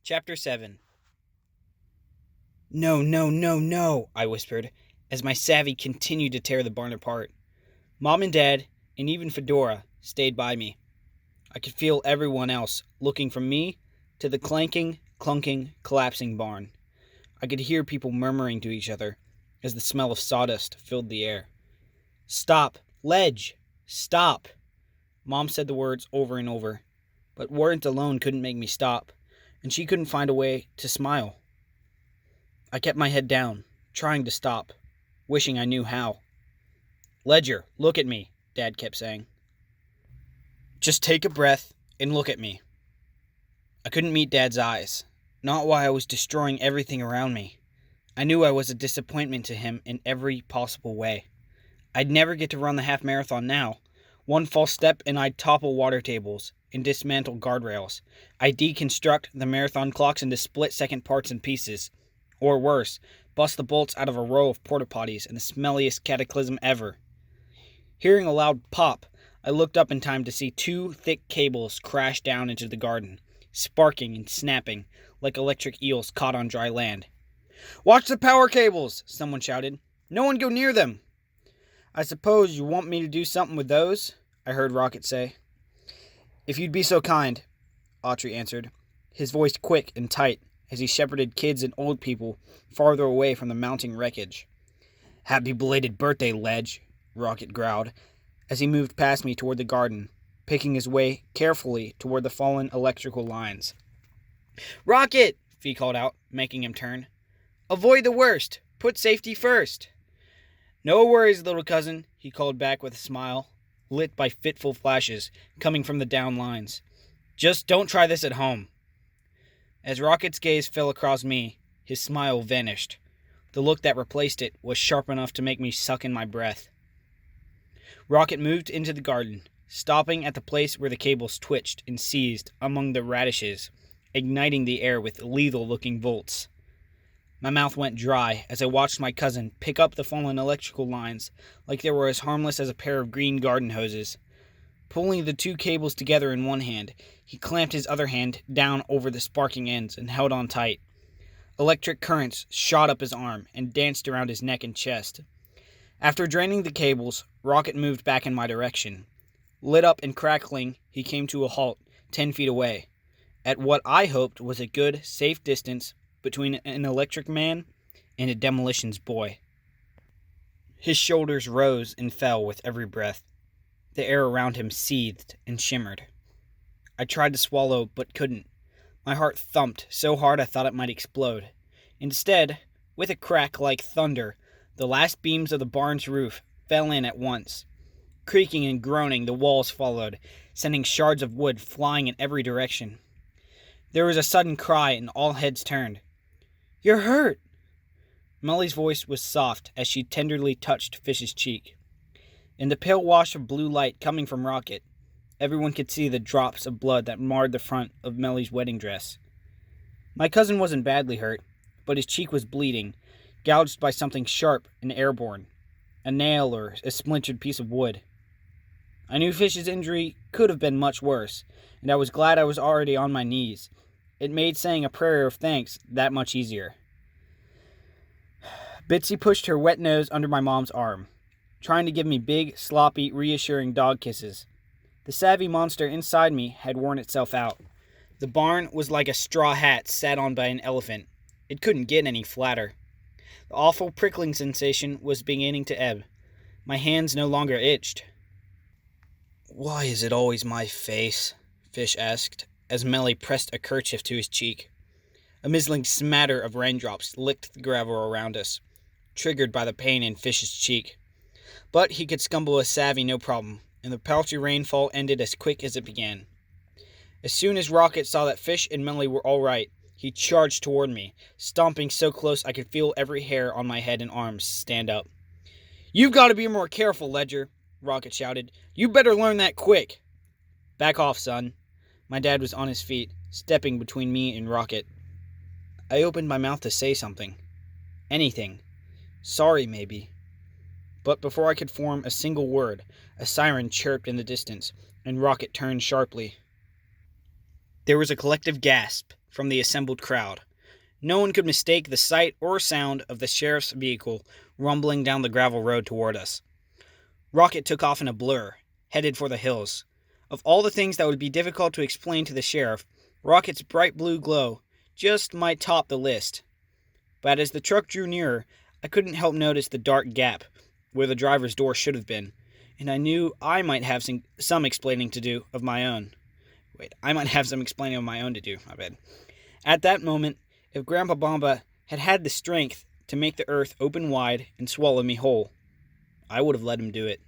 Chapter 7. No, no, no, no, I whispered, as my savvy continued to tear the barn apart. Mom and Dad, and even Fedora, stayed by me. I could feel everyone else looking from me to the clanking, clunking, collapsing barn. I could hear people murmuring to each other as the smell of sawdust filled the air. Stop! Ledge! Stop! Mom said the words over and over, but words alone couldn't make me stop, and she couldn't find a way to smile. I kept my head down, trying to stop, wishing I knew how. Ledger, look at me, Dad kept saying. Just take a breath and look at me. I couldn't meet Dad's eyes, not while I was destroying everything around me. I knew I was a disappointment to him in every possible way. I'd never get to run the half marathon now. One false step and I'd topple water tables and dismantle guardrails. I'd deconstruct the marathon clocks into split-second parts and pieces. Or worse, bust the bolts out of a row of porta potties in the smelliest cataclysm ever. Hearing a loud pop, I looked up in time to see two thick cables crash down into the garden, sparking and snapping like electric eels caught on dry land. "Watch the power cables!" someone shouted. "No one go near them!" "I suppose you want me to do something with those?" I heard Rocket say. "If you'd be so kind," Autry answered, his voice quick and tight as he shepherded kids and old people farther away from the mounting wreckage. "Happy belated birthday, Ledge," Rocket growled as he moved past me toward the garden, picking his way carefully toward the fallen electrical lines. "Rocket!" Fee called out, making him turn. "Avoid the worst! Put safety first!" "No worries, little cousin," he called back with a smile, lit by fitful flashes coming from the down lines. "Just don't try this at home." As Rocket's gaze fell across me, his smile vanished. The look that replaced it was sharp enough to make me suck in my breath. Rocket moved into the garden, stopping at the place where the cables twitched and seized among the radishes, igniting the air with lethal-looking volts. My mouth went dry as I watched my cousin pick up the fallen electrical lines like they were as harmless as a pair of green garden hoses. Pulling the two cables together in one hand, he clamped his other hand down over the sparking ends and held on tight. Electric currents shot up his arm and danced around his neck and chest. After draining the cables, Rocket moved back in my direction. Lit up and crackling, he came to a halt 10 feet away, at what I hoped was a good, safe distance between an electric man and a demolitions boy. His shoulders rose and fell with every breath. The air around him seethed and shimmered. I tried to swallow, but couldn't. My heart thumped so hard I thought it might explode. Instead, with a crack like thunder, the last beams of the barn's roof fell in at once. Creaking and groaning, the walls followed, sending shards of wood flying in every direction. There was a sudden cry and all heads turned. "You're hurt!" Molly's voice was soft as she tenderly touched Fish's cheek. In the pale wash of blue light coming from Rocket, everyone could see the drops of blood that marred the front of Melly's wedding dress. My cousin wasn't badly hurt, but his cheek was bleeding, gouged by something sharp and airborne, a nail or a splintered piece of wood. I knew Fish's injury could have been much worse, and I was glad I was already on my knees. It made saying a prayer of thanks that much easier. Bitsy pushed her wet nose under my mom's arm, trying to give me big, sloppy, reassuring dog kisses. The savvy monster inside me had worn itself out. The barn was like a straw hat sat on by an elephant. It couldn't get any flatter. The awful prickling sensation was beginning to ebb. My hands no longer itched. "Why is it always my face?" Fish asked, as Melly pressed a kerchief to his cheek. A mizzling smatter of raindrops licked the gravel around us, triggered by the pain in Fish's cheek. But he could scumble a savvy no problem, and the paltry rainfall ended as quick as it began. As soon as Rocket saw that Fish and Melly were all right, he charged toward me, stomping so close I could feel every hair on my head and arms stand up. "You've got to be more careful, Ledger," Rocket shouted. "You better learn that quick." "Back off, son." My dad was on his feet, stepping between me and Rocket. I opened my mouth to say something. Anything. Sorry, maybe. But before I could form a single word, a siren chirped in the distance, and Rocket turned sharply. There was a collective gasp, from the assembled crowd. No one could mistake the sight or sound of the sheriff's vehicle rumbling down the gravel road toward us. Rocket took off in a blur, headed for the hills. Of all the things that would be difficult to explain to the sheriff, Rocket's bright blue glow just might top the list. But as the truck drew nearer, I couldn't help notice the dark gap where the driver's door should have been, and I knew I might have some explaining to do of my own. At that moment, if Grandpa Bomba had had the strength to make the earth open wide and swallow me whole, I would have let him do it.